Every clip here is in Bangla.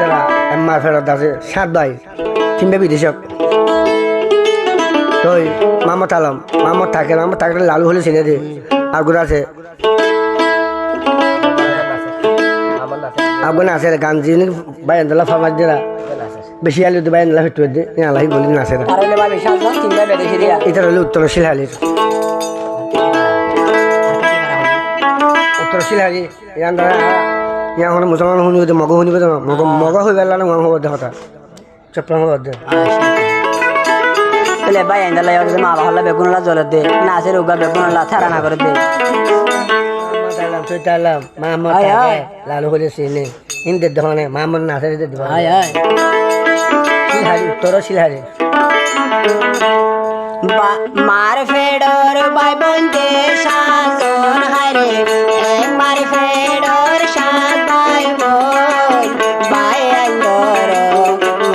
তারা এম্মার ফেরত আছে 7 ভাই 3 ভাই বিদেশক তো মামত আলম মামত থাকে লালু হলে চিনে দে আর গুলো আছে আগুন আছে গাঞ্জি বাইন্দলা ফামার দিলা বেশি আলু তো বাইন্দলা ফিট দে আল্লাহ বলি নাছে না এটা হলো উত্তরশীল হালির উত্তরশীল হালি ইয়া হলে মুসলমান শুনিব দে মগ শুনিব দে মগ হৈ গেল না হব দে কথা চপ্পল হব দে বলে ভাই আইন্দা মা বাহলা বেগুনলা জল দে নাচের উগা বেগুনলা থারা না করে দে লালু হলে চিনে হিন্দি দোকানে মামন নাচে শিলহারি উত্তর শিলহারি মার ফেডর বাই বন্ধে সাজন হারে মার ফেডর সাত বাই বোন বাই আন্দর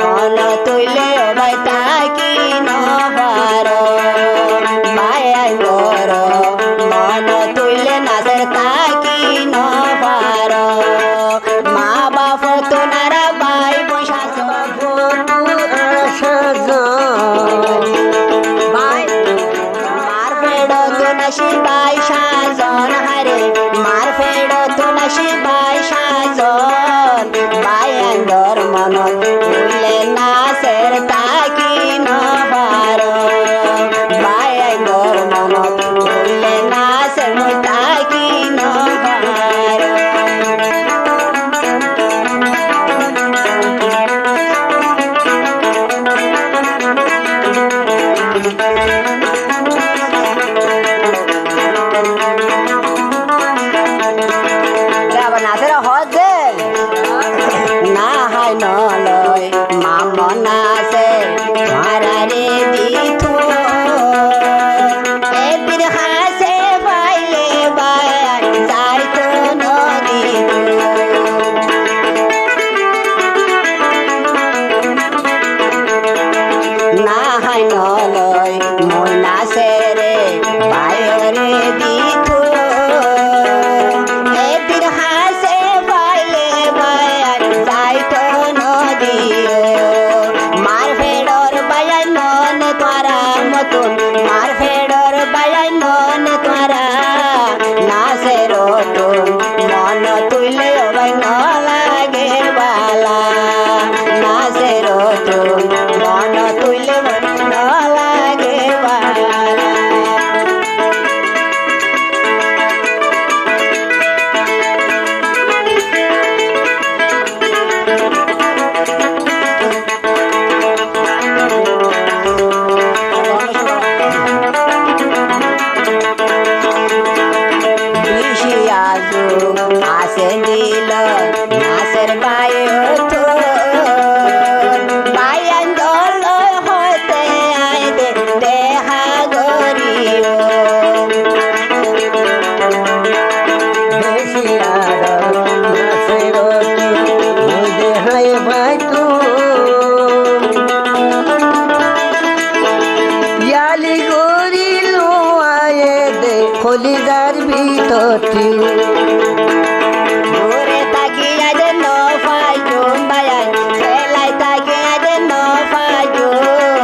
মন তুইলে বাই তাকি নবার বাই আন্দর মন তুইলে নাচের তাকি নবার মা বাপ তোনারা বাই বোন সাজন শিবাই সাজন হারে মার ফেড়ো তোলা শিবাই সাজন বায়ান্দর মন উল্লে নাচের তাকি নবার বায়ান্দর মন উল্লে নাচের তাকি নবার নলয় মামনা সে মারারে দিথো এবির হাসে পাইলে বায়ান যাইতো নদী না হাই নলয় ময়না সে রে বায়রে দিথো এবির হাসে পাইলে বায়ান যাইতো মার ফেডর বায়াই নন তোরা মতন মার ফেডর বায়াই নন তোরা নাচে রতন মন তুইলে বাই ন লাগে বালা নাচে রতন মন তুইলে ন লাগে বালা আসেন দিল নাচের বায়ু বায়ান দল হতে আইদে দেহা গরিও ইয়ালি গরিল আয়ে দে খলিদার ভিতর ঘুরে তাকিয়া যে ন পাইজুম বায়ান খেলাই তাকিয়া যে ন পাইজুম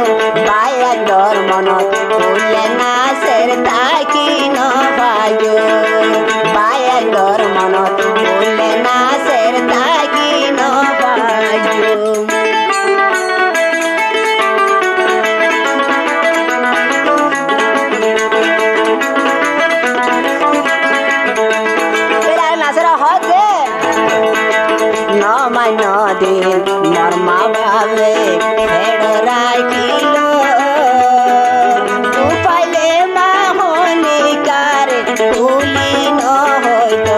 বায়ান দর মনত উল্লে নাচের তাকি ন পাইজুম বায়ান দর মনত উল্লে নাচের তাকি ন পাইজুম নমাই নদিন নর্মা ভাবে ফেড়রাই কিলো পাইলে মা হনিকারে তুলি ন হইত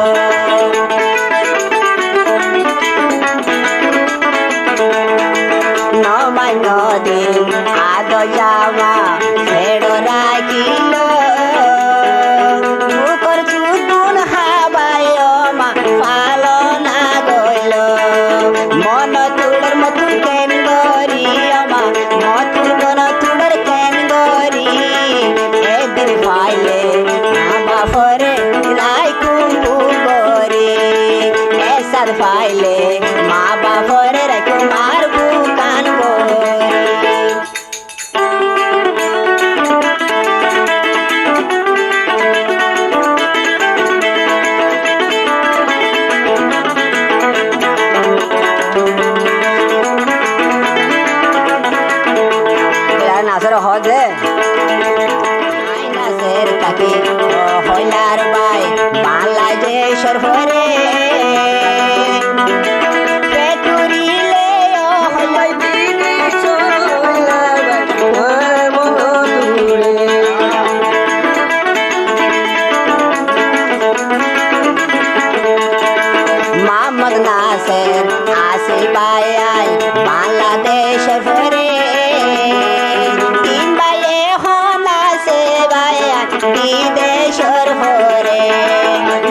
নমাই নদিন আদ জামা ফেড়রাই কিলো চুদুন হাবায় মা পালনা গইল মন তুড়র মতুর কেন গরি আমা মতুর গন তুড়র বায়ান আসে বায়াই বাংলাদেশের ফরে তিন বায়ে হন আসে বায়ান বিদেশের ফরে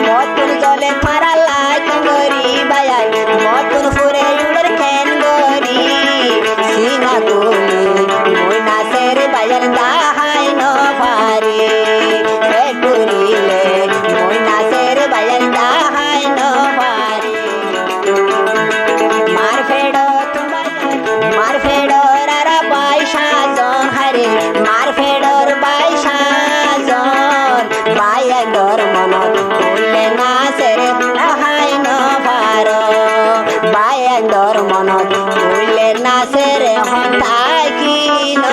মতুন জলে মারা লাগ গরি বায়াই মতুন ফুরে উড়ের খেন গরি সিনা তুলি মই নাচের বায়ান দাহাই ন পারি পেটুরিলে মই নাচের বায়ান দাহাই ন পারি মার ফেডো রারা পয়সা জন হারে মার ফেডোর পয়সা জন বায়াডোর মনত উল্লে নাচের দাহাই ন পারো বায়াডোর মনত উল্লে নাচের হতাই কি ন